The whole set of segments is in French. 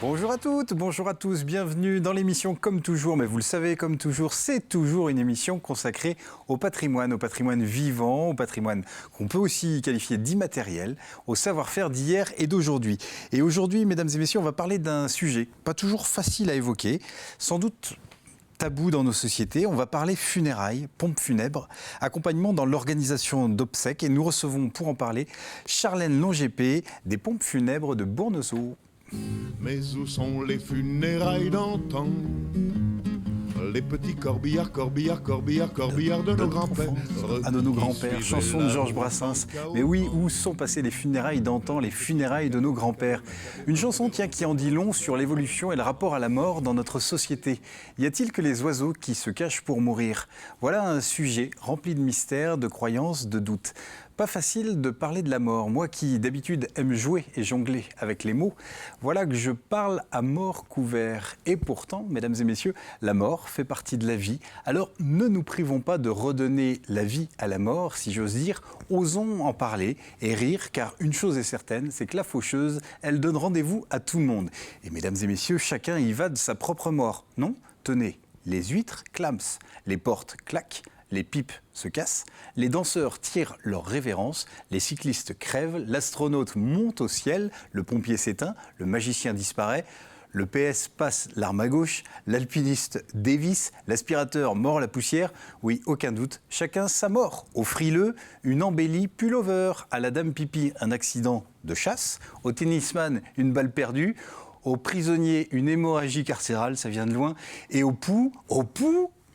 Bonjour à toutes, bonjour à tous, bienvenue dans l'émission Comme toujours, mais vous le savez, comme toujours, c'est toujours une émission consacrée au patrimoine vivant, au patrimoine qu'on peut aussi qualifier d'immatériel, au savoir-faire d'hier et d'aujourd'hui. Et aujourd'hui, mesdames et messieurs, on va parler d'un sujet pas toujours facile à évoquer, sans doute tabou dans nos sociétés. On va parler funérailles, pompes funèbres, accompagnement dans l'organisation d'obsèques. Et nous recevons pour en parler Charlène Longépé des pompes funèbres de Bournezeau. Mais où sont les funérailles d'antan? Les petits corbillards, corbillards, corbillards, corbillards de nos grands-pères. Ah, de nos grands-pères, chanson de Georges Brassens. Mais oui, où sont passées les funérailles d'antan, les funérailles de nos grands-pères? Une chanson, tiens, qui en dit long sur l'évolution et le rapport à la mort dans notre société. Y a-t-il que les oiseaux qui se cachent pour mourir? Voilà un sujet rempli de mystères, de croyances, de doutes. Pas facile de parler de la mort. Moi qui d'habitude aime jouer et jongler avec les mots, voilà que je parle à mort couvert. Et pourtant, mesdames et messieurs, la mort fait partie de la vie. Alors ne nous privons pas de redonner la vie à la mort, si j'ose dire. Osons en parler et rire, car une chose est certaine, c'est que la faucheuse, elle donne rendez-vous à tout le monde. Et mesdames et messieurs, chacun y va de sa propre mort. Non? Tenez, les huîtres clament, les portes claquent, les pipes se cassent, les danseurs tirent leur révérence, les cyclistes crèvent, l'astronaute monte au ciel, le pompier s'éteint, le magicien disparaît, le PS passe l'arme à gauche, l'alpiniste dévisse, l'aspirateur mord la poussière. Oui, aucun doute, chacun sa mort. Au frileux, une embellie pullover, à la dame pipi, un accident de chasse, au tennisman, une balle perdue, au prisonnier, une hémorragie carcérale, ça vient de loin, et au pouls,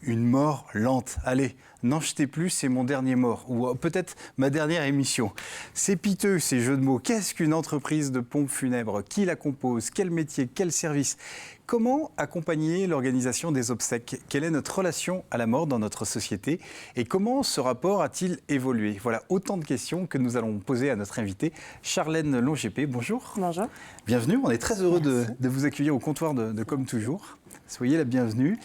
une mort lente. Allez, n'en jetez plus, c'est mon dernier mort. Ou peut-être ma dernière émission. C'est piteux, ces jeux de mots. Qu'est-ce qu'une entreprise de pompes funèbres? Qui la compose? Quel métier? Quel service? Comment accompagner l'organisation des obsèques? Quelle est notre relation à la mort dans notre société? Et comment ce rapport a-t-il évolué? Voilà autant de questions que nous allons poser à notre invitée, Charlène Longépé. Bonjour. Bonjour. Bienvenue, on est très heureux de vous accueillir au comptoir de Comme toujours. Soyez la bienvenue.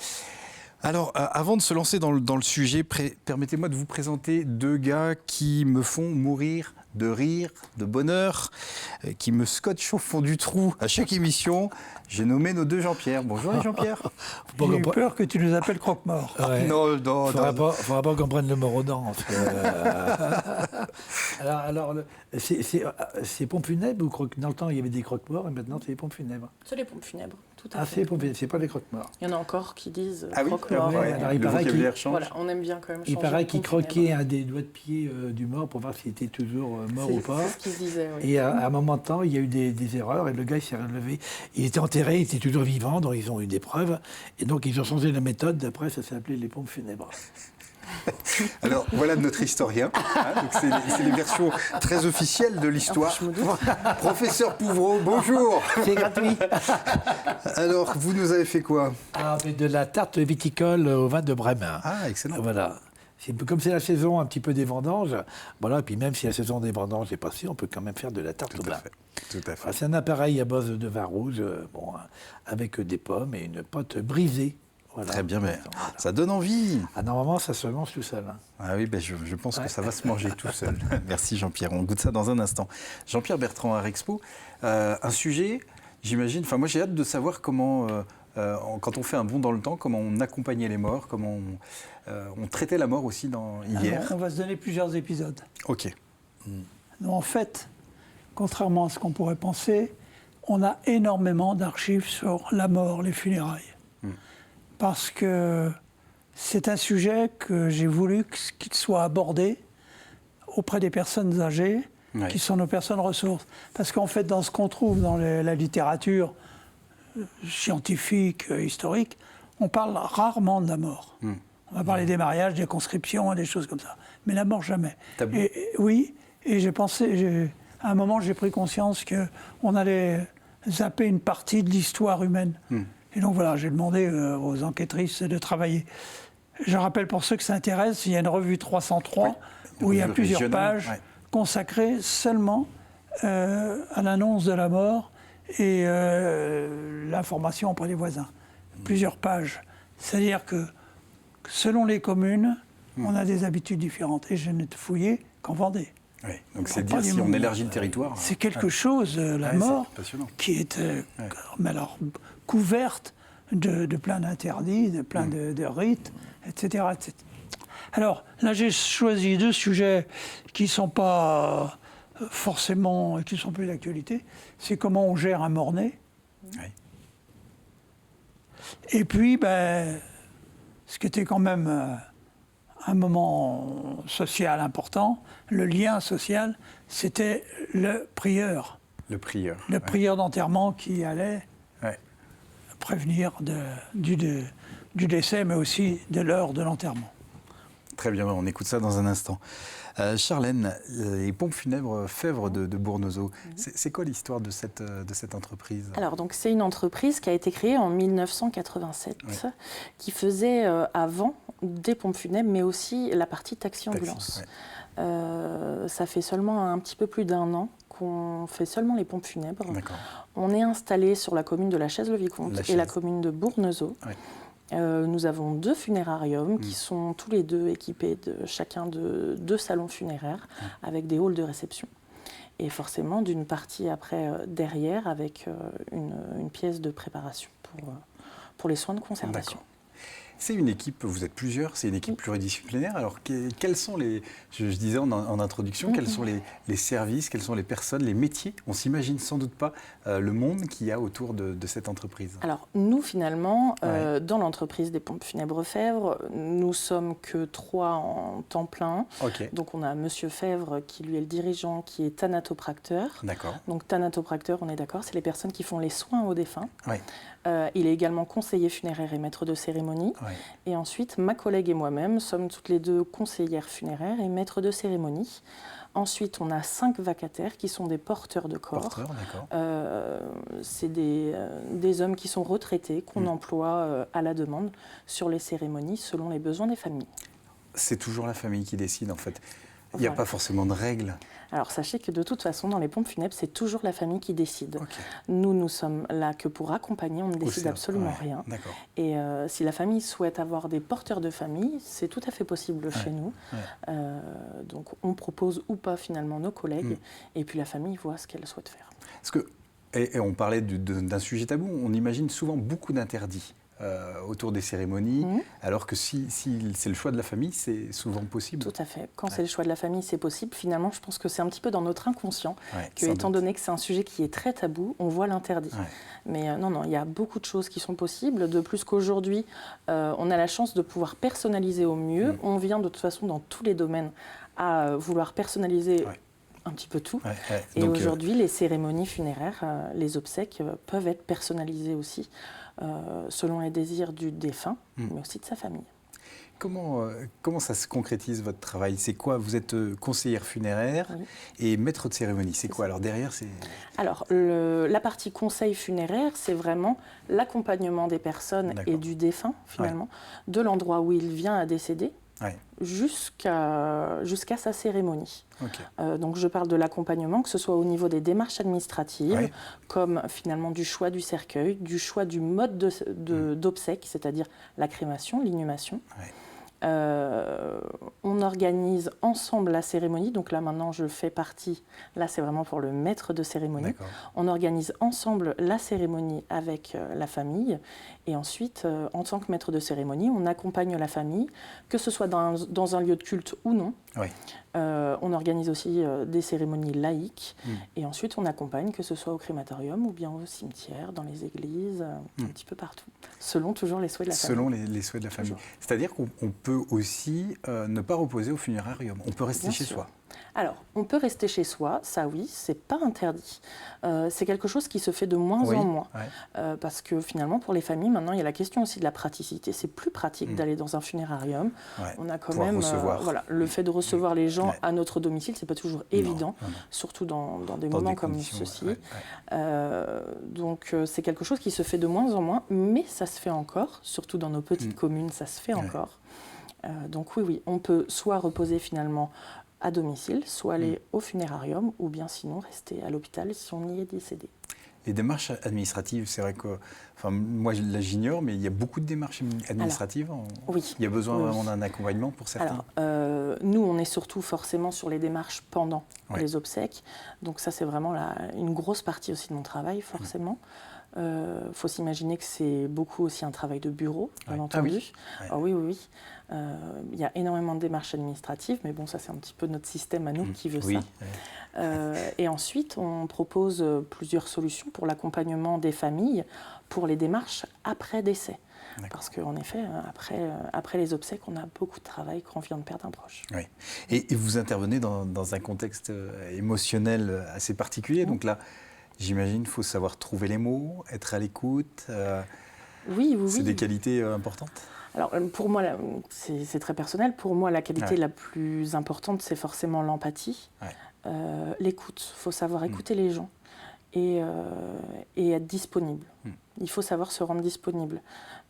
Alors, avant de se lancer dans le sujet, permettez-moi de vous présenter deux gars qui me font mourir de rire, de bonheur, qui me scotchent au fond du trou à chaque émission. J'ai nommé nos deux Jean-Pierre. Bonjour les Jean-Pierre. J'ai eu peur que tu nous appelles croque-mort. Ouais. Non. Faudra pas qu'on prenne le mort aux dents. Alors c'est pompes funèbres ou dans le temps il y avait des croque-morts et maintenant c'est les pompes funèbres. C'est les pompes funèbres, tout à fait. C'est les pompes funèbres, c'est pas les croque-morts. Il y en a encore qui disent oui, croque-mort. Alors il paraît voilà, on aime bien quand même changer. Il paraît qu'il de croquait un des doigts de pied du mort pour voir s'il était toujours mort ou pas. C'est ce qu'il se disait, oui. Et à un moment de temps, il y a eu des erreurs et le gars il s'est relevé. Il était enterré, il était toujours vivant, donc ils ont eu des preuves. Et donc ils ont changé la méthode, d'après ça s'est appelé les pompes funèbres. Alors, voilà notre historien. Donc c'est les versions très officielles de l'histoire. Professeur Pouvreau, bonjour. C'est gratuit. Alors, vous nous avez fait quoi? De la tarte viticole au vin de Brême. Ah, excellent. Voilà. Comme c'est la saison un petit peu des vendanges, voilà, puis même si la saison des vendanges est passée, on peut quand même faire de la tarte au vin. Tout à fait. Voilà, c'est un appareil à base de vin rouge, avec des pommes et une pâte brisée. Voilà. Très bien, mais ça donne envie. Normalement, ça se mange tout seul. Ah oui, je pense que ça va se manger tout seul. Merci Jean-Pierre, on goûte ça dans un instant. Jean-Pierre Bertrand, Art Expo, un sujet, j'imagine, moi j'ai hâte de savoir comment, quand on fait un bond dans le temps, comment on accompagnait les morts, comment on traitait la mort aussi hier. Alors, on va se donner plusieurs épisodes. Ok. En fait, contrairement à ce qu'on pourrait penser, on a énormément d'archives sur la mort, les funérailles. Parce que c'est un sujet que j'ai voulu qu'il soit abordé auprès des personnes âgées, qui sont nos personnes ressources. Parce qu'en fait, dans ce qu'on trouve dans la littérature scientifique, historique, on parle rarement de la mort. On va parler des mariages, des conscriptions, des choses comme ça. Mais la mort, jamais. Oui, et j'ai pensé, à un moment, j'ai pris conscience qu'on allait zapper une partie de l'histoire humaine. Et donc voilà, j'ai demandé aux enquêtrices de travailler. Je rappelle pour ceux que ça intéresse, il y a une revue 303 où il y a plusieurs pages consacrées seulement à l'annonce de la mort et l'information auprès des voisins. Plusieurs pages. C'est-à-dire que selon les communes, on a des habitudes différentes. Et je n'ai fouillé qu'en Vendée. Oui, donc c'est dire si on élargit le territoire. C'est quelque chose, la mort, qui est mais alors, couverte de plein d'interdits, de plein de rites, etc., etc. Alors, là, j'ai choisi 2 sujets qui ne sont pas forcément, qui ne sont plus d'actualité. C'est comment on gère un mort-né. Oui. Et puis, ce qui était quand même un moment social important, le lien social, c'était le prieur. Le prieur. Le prieur d'enterrement qui allait prévenir du décès, mais aussi de l'heure de l'enterrement. Très bien, on écoute ça dans un instant. Charlène, les pompes funèbres Fèvre de Bournezeau, c'est quoi l'histoire de cette entreprise? Alors, donc, c'est une entreprise qui a été créée en 1987, qui faisait avant des pompes funèbres, mais aussi la partie taxi-ambulance. Ça fait seulement un petit peu plus d'1 an qu'on fait seulement les pompes funèbres. On est installé sur la commune de la Chaise-le-Vicomte et la commune de Bournezeau. Nous avons 2 funérariums qui sont tous les 2 équipés de chacun de 2 salons funéraires avec des halls de réception. Et forcément, d'une partie après derrière avec une pièce de préparation pour les soins de conservation. C'est une équipe, vous êtes plusieurs, c'est une équipe pluridisciplinaire. Alors, quels sont les, je disais en introduction, quels sont les services, quelles sont les personnes, les métiers? On ne s'imagine sans doute pas le monde qu'il y a autour de cette entreprise. Alors, nous, finalement, dans l'entreprise des pompes funèbres Fèvre, nous sommes que 3 en temps plein. Donc, on a Monsieur Fèvre, qui lui est le dirigeant, qui est thanatopracteur. Donc, thanatopracteur, on est d'accord, c'est les personnes qui font les soins aux défunts. Il est également conseiller funéraire et maître de cérémonie. Et ensuite, ma collègue et moi-même sommes toutes les 2 conseillères funéraires et maîtres de cérémonie. Ensuite, on a 5 vacataires qui sont des porteurs de corps. C'est des hommes qui sont retraités, qu'on emploie à la demande sur les cérémonies selon les besoins des familles. C'est toujours la famille qui décide en fait. Il n'y a pas forcément de règles. Alors sachez que de toute façon, dans les pompes funèbres, c'est toujours la famille qui décide. Nous sommes là que pour accompagner, on ne décide absolument rien. Et si la famille souhaite avoir des porteurs de famille, c'est tout à fait possible chez nous. Donc on propose ou pas finalement nos collègues, et puis la famille voit ce qu'elle souhaite faire. Parce que, et on parlait d'un sujet tabou, on imagine souvent beaucoup d'interdits. Autour des cérémonies, alors que si c'est le choix de la famille, c'est souvent possible. Tout à fait. Quand c'est le choix de la famille, c'est possible. Finalement, je pense que c'est un petit peu dans notre inconscient, que étant donné que c'est un sujet qui est très tabou, on voit l'interdit. Mais non, il y a beaucoup de choses qui sont possibles. De plus qu'aujourd'hui, on a la chance de pouvoir personnaliser au mieux. On vient de toute façon dans tous les domaines à vouloir personnaliser un petit peu tout. Et aujourd'hui, les cérémonies funéraires, les obsèques peuvent être personnalisées aussi. Selon les désirs du défunt, mais aussi de sa famille. Comment ça se concrétise votre travail? C'est quoi? Vous êtes conseillère funéraire et maître de cérémonie. C'est quoi? Alors derrière, c'est... Alors, la partie conseil funéraire, c'est vraiment l'accompagnement des personnes et du défunt, finalement, de l'endroit où il vient à décéder jusqu'à sa cérémonie. Donc je parle de l'accompagnement, que ce soit au niveau des démarches administratives, comme finalement du choix du cercueil, du choix du mode d'obsèque, c'est-à-dire la crémation, l'inhumation. On organise ensemble la cérémonie, donc là maintenant je fais partie, là c'est vraiment pour le maître de cérémonie. On organise ensemble la cérémonie avec la famille et ensuite en tant que maître de cérémonie on accompagne la famille, que ce soit dans un lieu de culte ou non. On organise aussi des cérémonies laïques et ensuite on accompagne, que ce soit au crématorium ou bien au cimetière, dans les églises, un petit peu partout, selon toujours les souhaits de la famille. Selon les souhaits de la famille. C'est-à-dire qu'on peut aussi ne pas reposer au funérarium, on peut rester chez soi. Alors, on peut rester chez soi, ça oui, c'est pas interdit. C'est quelque chose qui se fait de moins en moins. Parce que finalement, pour les familles, maintenant, il y a la question aussi de la praticité. C'est plus pratique d'aller dans un funérarium. On a quand même le fait de recevoir les gens à notre domicile, c'est pas toujours évident, surtout dans des moments comme ceci. Donc, c'est quelque chose qui se fait de moins en moins, mais ça se fait encore, surtout dans nos petites communes, ça se fait encore. Donc oui, on peut soit reposer finalement à domicile, soit aller au funérarium, ou bien sinon rester à l'hôpital si on y est décédé. Les démarches administratives, c'est vrai que, enfin, moi là j'ignore, mais il y a beaucoup de démarches administratives. Oui. Il y a besoin vraiment d'un accompagnement pour certains. Alors, nous, on est surtout forcément sur les démarches pendant les obsèques. Donc ça, c'est vraiment une grosse partie aussi de mon travail, forcément. Faut s'imaginer que c'est beaucoup aussi un travail de bureau, bien entendu. Ah oui. Il y a énormément de démarches administratives, mais bon, ça c'est un petit peu notre système à nous qui veut ça. Et ensuite, on propose plusieurs solutions pour l'accompagnement des familles pour les démarches après décès. Parce qu'en effet, après les obsèques, on a beaucoup de travail quand on vient de perdre un proche. Oui. Et vous intervenez dans un contexte émotionnel assez particulier. Donc là, j'imagine qu'il faut savoir trouver les mots, être à l'écoute. Oui. C'est des qualités importantes. Alors, pour moi, c'est très personnel. Pour moi, la qualité la plus importante, c'est forcément l'empathie. L'écoute. Il faut savoir écouter les gens et être disponible. Il faut savoir se rendre disponible.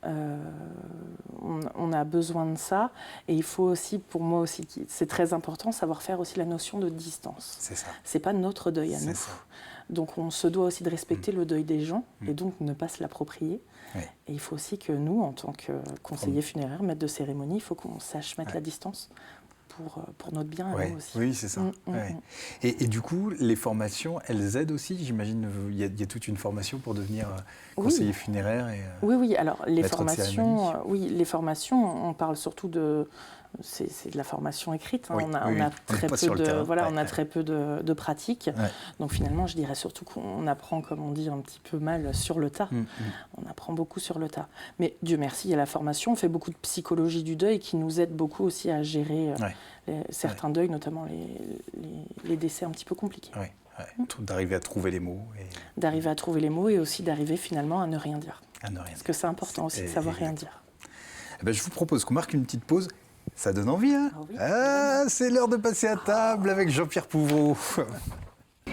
On a besoin de ça. Et il faut aussi, pour moi aussi, c'est très important, savoir faire aussi la notion de distance. C'est ça. C'est pas notre deuil à nous. Donc, on se doit aussi de respecter le deuil des gens et donc ne pas se l'approprier. Et il faut aussi que nous, en tant que conseillers funéraires, maîtres de cérémonie, il faut qu'on sache mettre la distance pour notre bien à nous aussi. Oui, c'est ça. Et du coup, les formations, elles aident aussi. J'imagine il y a toute une formation pour devenir conseiller funéraire. Oui. Alors, les formations, on parle surtout de... C'est de la formation écrite. On a très peu de pratique. Donc finalement, je dirais surtout qu'on apprend, comme on dit un petit peu mal, sur le tas. On apprend beaucoup sur le tas. Mais Dieu merci, il y a la formation. On fait beaucoup de psychologie du deuil qui nous aide beaucoup aussi à gérer certains deuils, notamment les décès un petit peu compliqués. D'arriver à trouver les mots. D'arriver à trouver les mots et aussi d'arriver finalement à ne rien dire. Parce que c'est important aussi de savoir rien dire. Je vous propose qu'on marque une petite pause. Ça donne envie, hein ? C'est l'heure de passer à table avec Jean-Pierre Pouvreau. Un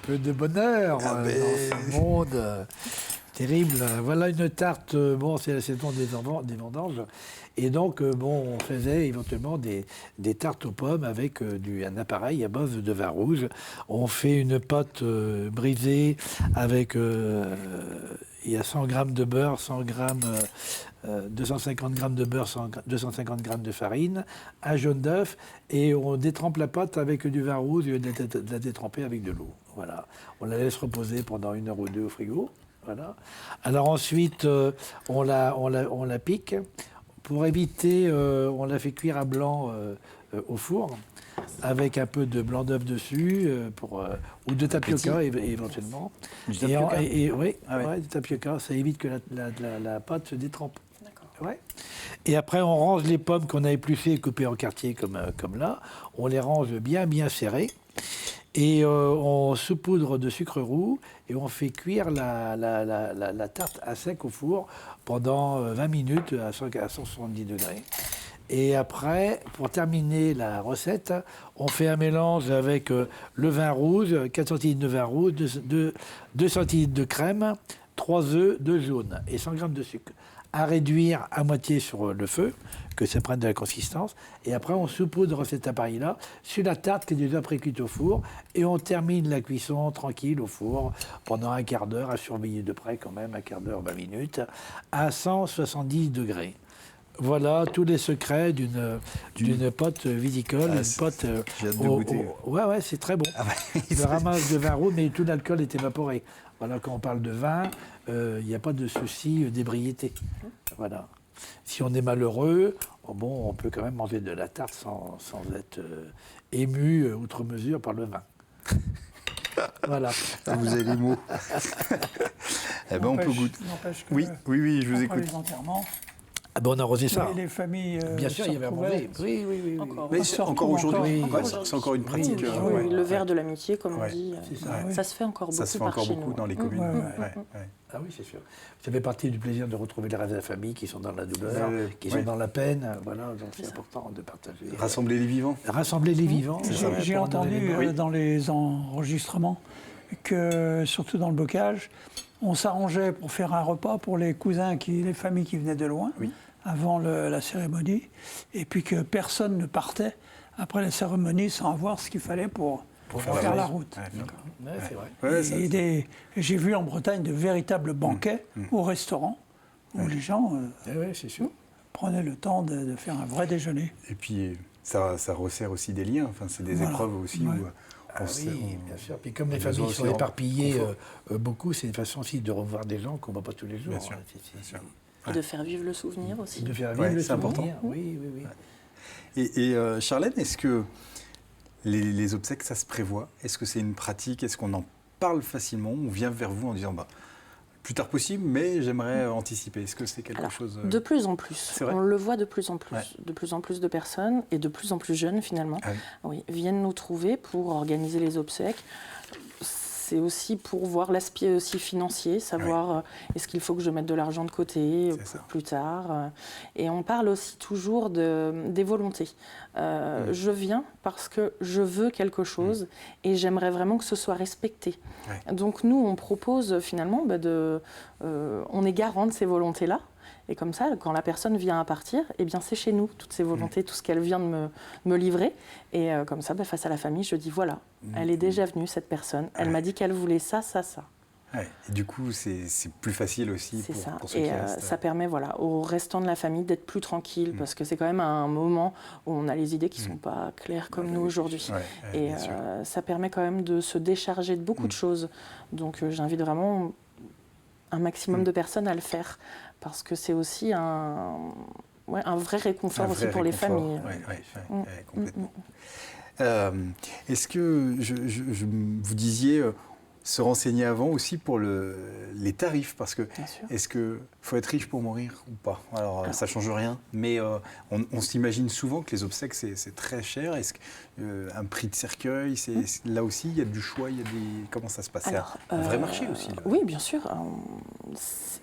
peu de bonheur dans ce monde terrible. Voilà une tarte, c'est la saison des vendanges. Et donc, on faisait éventuellement des tartes aux pommes avec un appareil à base de vin rouge. On fait une pâte brisée avec... il y a 100 grammes de beurre, 250 grammes de beurre, 250 grammes de farine, un jaune d'œuf, et on détrempe la pâte avec du vin rouge et de la détremper avec de l'eau. Voilà. On la laisse reposer pendant 1 heure ou 2 au frigo. Voilà. Alors ensuite, on la pique. Pour éviter, on la fait cuire à blanc au four, avec un peu de blanc d'œuf dessus, ou de tapioca éventuellement. Du tapioca, ça évite que la pâte se détrempe. Et après, on range les pommes qu'on a épluchées et coupées en quartiers comme là. On les range bien serrées. Et on saupoudre de sucre roux et on fait cuire la tarte à sec au four pendant 20 minutes à 170 degrés. Et après, pour terminer la recette, on fait un mélange avec le vin rouge, 4 centilitres de vin rouge, 2 centilitres de crème, 3 œufs, 2 jaunes et 100 grammes de sucre. À réduire à moitié sur le feu, que ça prenne de la consistance. Et après, on saupoudre cet appareil-là sur la tarte qui est déjà pré-cuite au four. Et on termine la cuisson tranquille au four pendant un quart d'heure, à surveiller de près quand même, un quart d'heure, 20 minutes, à 170 degrés. Voilà tous les secrets d'une pâte viticole. Une pâte, j'ai hâte de goûter. C'est très bon. Le ramasse de vin rouge, mais tout l'alcool est évaporé. Voilà, quand on parle de vin, il n'y a pas de souci d'ébriété. Voilà. Si on est malheureux, on peut quand même manger de la tarte sans être ému outre mesure par le vin. Voilà. Vous avez les mots. On peut goûter. Oui, je vous écoute. Les enterrements, on a arrosé ça. Les familles. Bien sûr, il y avait à manger. Oui. Mais encore aujourd'hui, c'est encore une pratique. Oui, le verre de l'amitié, comme on dit. Ça se fait encore beaucoup. Ça se fait encore beaucoup dans les communes. Ah oui, c'est sûr. Ça fait partie du plaisir de retrouver les rêves de la famille qui sont dans la douleur, qui sont dans la peine. Voilà, donc c'est important de partager. Rassembler les vivants. Rassembler les vivants. J'ai entendu dans les enregistrements que, surtout dans le bocage, on s'arrangeait pour faire un repas pour les cousins, les familles qui venaient de loin, avant la cérémonie, et puis que personne ne partait après la cérémonie sans avoir ce qu'il fallait pour pour faire la route. Ouais, c'est vrai. Et j'ai vu en Bretagne de véritables banquets au restaurant où les gens c'est sûr. prenaient le temps de faire un vrai déjeuner. Et puis ça resserre aussi des liens, enfin, c'est des épreuves aussi où bien sûr. Puis comme les familles sont éparpillées beaucoup, c'est une façon aussi de revoir des gens qu'on ne voit pas tous les jours. Bien sûr. Et de faire vivre le souvenir aussi. De faire vivre le souvenir, important. Oui. Et Charlène, est-ce que les obsèques, ça se prévoit? Est-ce que c'est une pratique? Est-ce qu'on en parle facilement? On vient vers vous en disant plus tard possible, mais j'aimerais anticiper. Est-ce que c'est quelque chose... De plus en plus. On le voit de plus en plus. Ouais. De plus en plus de personnes, et de plus en plus jeunes finalement, viennent nous trouver pour organiser les obsèques. C'est aussi pour voir l'aspect aussi financier, savoir est-ce qu'il faut que je mette de l'argent de côté pour plus tard. Et on parle aussi toujours des volontés. Je viens parce que je veux quelque chose et j'aimerais vraiment que ce soit respecté. Donc nous, on propose finalement on est garant de ces volontés-là. Et comme ça, quand la personne vient à partir, eh bien c'est chez nous, toutes ces volontés, tout ce qu'elle vient de me livrer. Et comme ça, face à la famille, je dis voilà, elle est déjà venue, cette personne. Elle m'a dit qu'elle voulait ça. Ouais. Et du coup, c'est plus facile aussi pour ceux qui restent. Ça permet aux restants de la famille d'être plus tranquilles, parce que c'est quand même un moment où on a les idées qui ne sont pas claires comme nous aujourd'hui. Et ça permet quand même de se décharger de beaucoup de choses. Donc j'invite vraiment un maximum de personnes à le faire, parce que c'est aussi un vrai réconfort pour les familles. Complètement. Est-ce que vous disiez se renseigner avant aussi pour les tarifs, parce que est-ce qu'il faut être riche pour mourir ou pas? Alors ça ne change rien, mais on s'imagine souvent que les obsèques c'est très cher. Est-ce qu'un prix de cercueil, là aussi il y a du choix, comment ça se passe? C'est un vrai marché aussi là. Oui, bien sûr.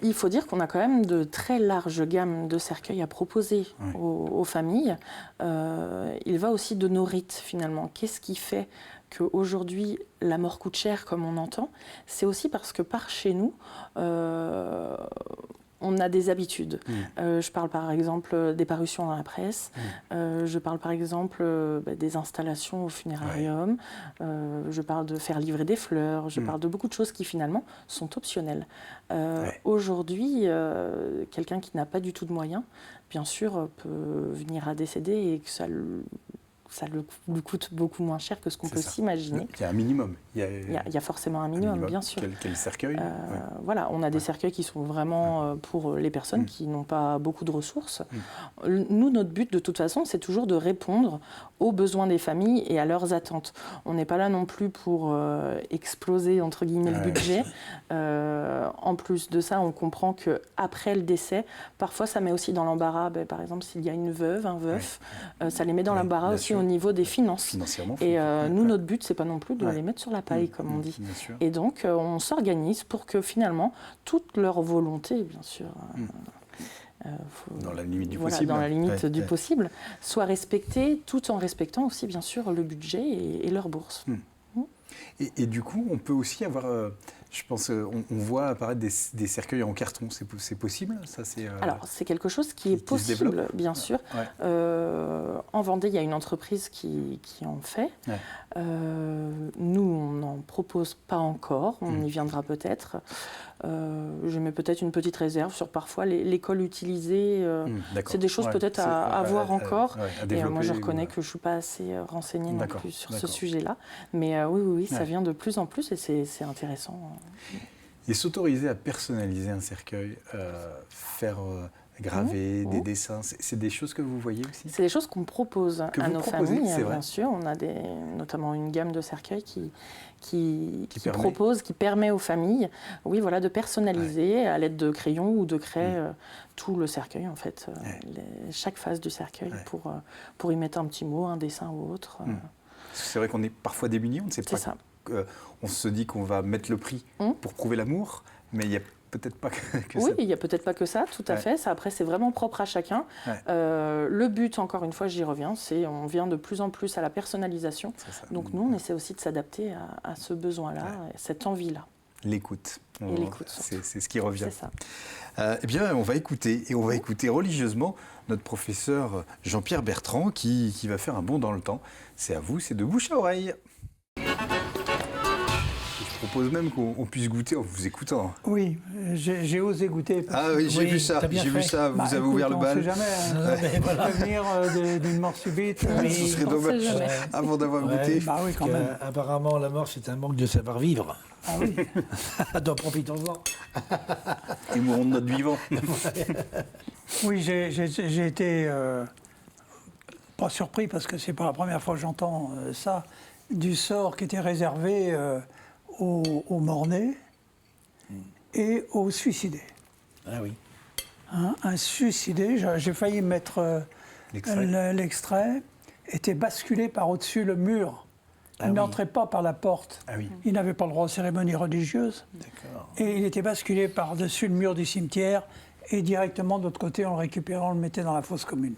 Il faut dire qu'on a quand même de très larges gammes de cercueils à proposer aux familles. Il va aussi de nos rites finalement. Qu'est-ce qui fait qu'aujourd'hui, la mort coûte cher, comme on entend? C'est aussi parce que par chez nous, on a des habitudes. Je parle par exemple des parutions dans la presse, je parle par exemple des installations au funérarium, je parle de faire livrer des fleurs, je parle de beaucoup de choses qui finalement sont optionnelles. Aujourd'hui, quelqu'un qui n'a pas du tout de moyens, bien sûr, peut venir à décéder et que ça lui coûte beaucoup moins cher que ce qu'on peut s'imaginer. Il y a un minimum. Il y a forcément un minimum, bien sûr. Quel cercueil Voilà, on a des cercueils qui sont vraiment pour les personnes qui n'ont pas beaucoup de ressources. Nous, notre but, de toute façon, c'est toujours de répondre aux besoins des familles et à leurs attentes. On n'est pas là non plus pour exploser, entre guillemets, le budget. En plus de ça, on comprend qu'après le décès, parfois, ça met aussi dans l'embarras. Par exemple, s'il y a une veuve, un veuf, ça les met dans l'embarras aussi au niveau des finances. Et nous, notre but, c'est pas non plus de les mettre sur la paille, comme on dit. Et donc, on s'organise pour que finalement, toute leur volonté, bien sûr, dans la limite du possible, dans la limite du possible, soit respectée, tout en respectant aussi, bien sûr, le budget et leur bourse. Et du coup, on peut aussi avoir... je pense on voit apparaître des cercueils en carton. C'est possible ça, Alors, c'est quelque chose qui est possible, bien sûr. En Vendée, il y a une entreprise qui en fait. Nous, on n'en propose pas encore. On y viendra peut-être. Je mets peut-être une petite réserve sur parfois les cols utilisés. C'est des choses peut-être à voir encore. Et moi, je reconnais que je ne suis pas assez renseignée non plus sur ce sujet-là. Mais oui, ça vient de plus en plus et c'est intéressant. Et s'autoriser à personnaliser un cercueil, faire graver des dessins, c'est des choses que vous voyez aussi? C'est des choses qu'on propose à nos familles, bien sûr. On a notamment une gamme de cercueils qui propose, qui permet aux familles de personnaliser à l'aide de crayons ou de craie tout le cercueil, en fait, chaque phase du cercueil pour y mettre un petit mot, un dessin ou autre. C'est vrai qu'on est parfois démunis, on ne sait pas. Ça. On se dit qu'on va mettre le prix pour prouver l'amour, mais il n'y a peut-être pas que ça. Oui, il n'y a peut-être pas que ça, tout à fait. Ça, après, c'est vraiment propre à chacun. Le but, encore une fois, j'y reviens, c'est on vient de plus en plus à la personnalisation. Donc nous, on essaie aussi de s'adapter à ce besoin-là, à cette envie-là. L'écoute. Et l'écoute. C'est ce qui revient. C'est ça. Eh bien, on va écouter, et on va écouter religieusement notre professeur Jean-Pierre Bertrand qui va faire un bond dans le temps. C'est à vous, c'est de bouche à oreille. propose même qu'on puisse goûter en vous écoutant. Oui, j'ai osé goûter. Ah oui, j'ai vu ça, vous avez ouvert le bal. On ne sait jamais, voilà. Venir d'une mort subite. Ce serait dommage, avant d'avoir goûté. Bah oui, quand même. Apparemment, la mort, c'est un manque de savoir-vivre. Ah oui. Donc profitons-en. Et mourrons de notre vivant. Oui, j'ai été pas surpris, parce que c'est pas la première fois que j'entends ça, du sort qui était réservé aux morts-nés et aux suicidés. Ah oui. Hein, un suicidé, j'ai failli mettre l'extrait, était basculé par au-dessus le mur. Il n'entrait pas par la porte. Ah oui. Il n'avait pas le droit aux cérémonies religieuses. Et il était basculé par-dessus le mur du cimetière, et directement de l'autre côté, on le récupérait, on le mettait dans la fosse commune.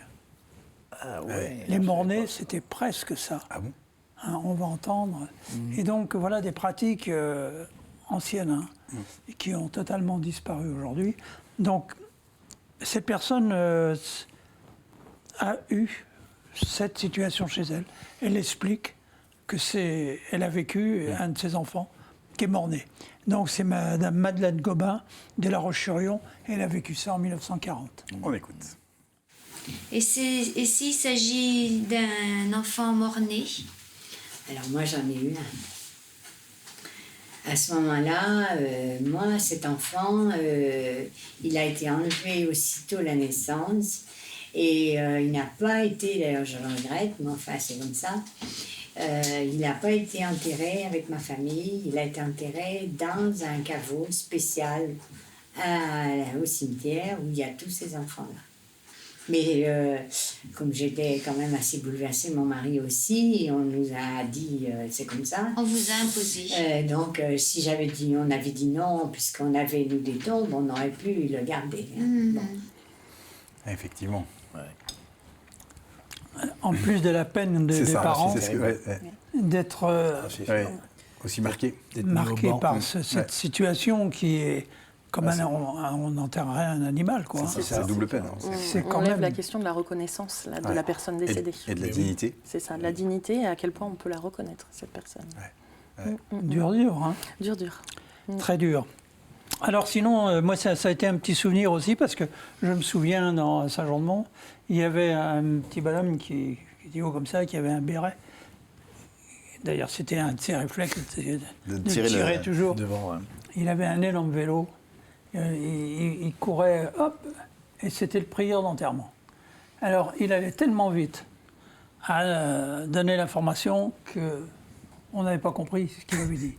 Ah ouais. Les morts-nés, c'était presque ça. Ah bon? Hein, on va entendre. Et donc, voilà des pratiques anciennes, qui ont totalement disparu aujourd'hui. Donc, cette personne a eu cette situation chez elle. Elle explique qu'elle a vécu un de ses enfants qui est mort-né. Donc, c'est Madame Madeleine Gobin de La Roche-sur-Yon. Elle a vécu ça en 1940. On écoute. Et s'il s'agit d'un enfant mort-né? Alors moi j'en ai eu un. À ce moment-là, moi cet enfant, il a été enlevé aussitôt à la naissance et il n'a pas été, d'ailleurs je le regrette, mais enfin c'est comme ça, il n'a pas été enterré avec ma famille, il a été enterré dans un caveau spécial au cimetière où il y a tous ces enfants-là. Mais comme j'étais quand même assez bouleversée, mon mari aussi, on nous a dit c'est comme ça. On vous a imposé. Donc si on avait dit non, puisqu'on avait nous des tombes, on aurait pu le garder. Hein. Bon. Effectivement. En plus de la peine des parents, d'être aussi marqué par cette situation qui est comme on enterrerait un animal, quoi. C'est la double peine. On lève la question de la reconnaissance de la personne décédée. Et de la dignité. C'est ça, de la dignité et à quel point on peut la reconnaître, cette personne. Dur, hein. Dur. Très dur. Alors sinon, moi, ça a été un petit souvenir aussi, parce que je me souviens, dans Saint-Jean-de-Mont, il y avait un petit bonhomme qui était haut comme ça, qui avait un béret. D'ailleurs, c'était un de ses réflexes de tirer toujours. Devant, Il avait un énorme vélo. Il courait, hop, et c'était le prieur d'enterrement. Alors, il allait tellement vite à donner l'information qu'on n'avait pas compris ce qu'il avait dit.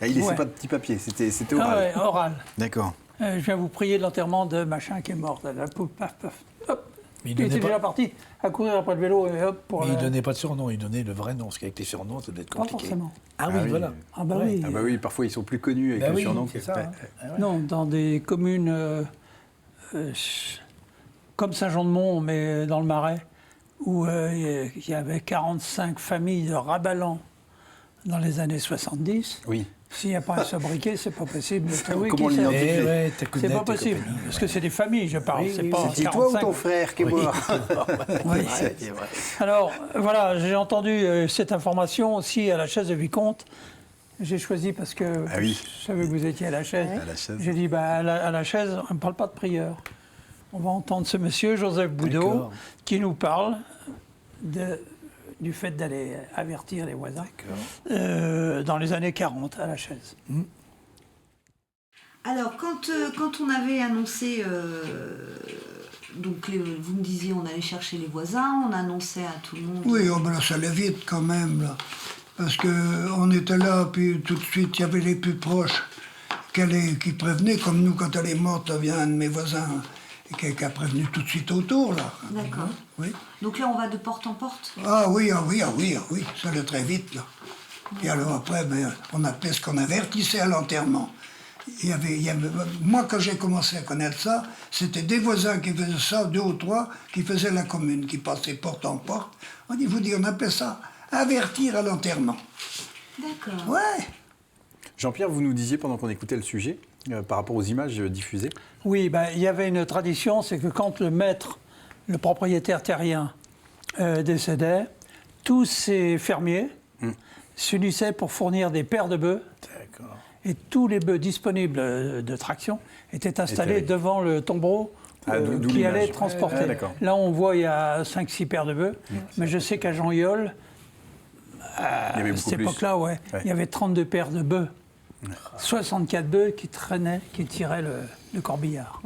Et il laissait pas de petits papiers, c'était oral. Ah ouais, oral. D'accord. Je viens vous prier de l'enterrement de machin qui est mort. Pouf, paf, paf, hop. Il était déjà parti à courir après le vélo et hop pour. Mais il ne donnait pas de surnom, il donnait le vrai nom. Parce qu'avec les surnoms, ça doit être compliqué. Pas forcément. Ah oui, voilà. Ah bah oui. Ah bah oui, parfois ils sont plus connus avec le surnom. C'est ça. Non, dans des communes comme Saint-Jean-de-Mont, mais dans le Marais, où il y avait 45 familles de Rabalan dans les années 70. Oui. S'il n'y a pas un sobriquet, c'est pas possible de trouver Comment qui l'identifier c'est pas possible, parce que c'est des familles, je parle. C'est pas C'est toi ou ton frère qui est mort? Oui. Alors, voilà, j'ai entendu cette information aussi à la chaise de Vicomte. J'ai choisi parce que je savais que vous étiez à la chaise. J'ai dit, à la chaise, on ne parle pas de prieur. On va entendre ce monsieur, Joseph Boudot, qui nous parle du fait d'aller avertir les voisins dans les années 40 à la chaise. Alors, quand on avait annoncé, donc vous me disiez, on allait chercher les voisins, on annonçait à tout le monde. Oui, là, ça allait vite quand même, là. Parce qu'on était là, puis tout de suite, il y avait les plus proches qui prévenaient, comme nous, quand elle est morte, il y a un de mes voisins qui a prévenu tout de suite autour, là. D'accord. Oui. Donc là, on va de porte en porte? Ah oui, ça allait très vite, là. Et alors après, on appelait ce qu'on avertissait à l'enterrement. Moi, quand j'ai commencé à connaître ça, c'était des voisins qui faisaient ça, 2 ou 3, qui faisaient la commune, qui passaient porte en porte. On appelait ça avertir à l'enterrement. D'accord. Ouais. Jean-Pierre, vous nous disiez pendant qu'on écoutait le sujet, par rapport aux images diffusées. Oui, il y avait une tradition, c'est que quand le maître, le propriétaire terrien, décédait, tous ces fermiers s'unissaient pour fournir des paires de bœufs Et tous les bœufs disponibles de traction étaient installés devant le tombeau qui allait transporter. Là, on voit, il y a 5-6 paires de bœufs. Mais je sais qu'à Jean-Yol, à cette époque-là, il y avait 32 paires de bœufs. 64 bœufs qui tiraient le corbillard.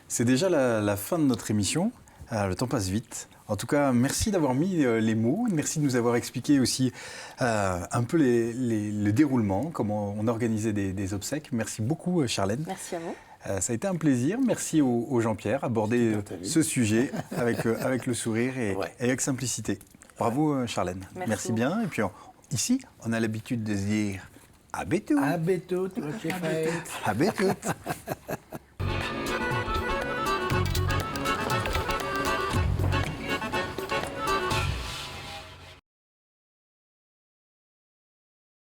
C'est déjà la fin de notre émission. Le temps passe vite. En tout cas, merci d'avoir mis les mots. Merci de nous avoir expliqué aussi un peu le déroulement, comment on organisait des obsèques. Merci beaucoup, Charlène. Merci à vous. Ça a été un plaisir. Merci au Jean-Pierre d'aborder ce sujet avec le sourire et avec simplicité. Bravo, Charlène. Merci bien. Et puis ici, on a l'habitude de se dire à bientôt. À bientôt. À bientôt.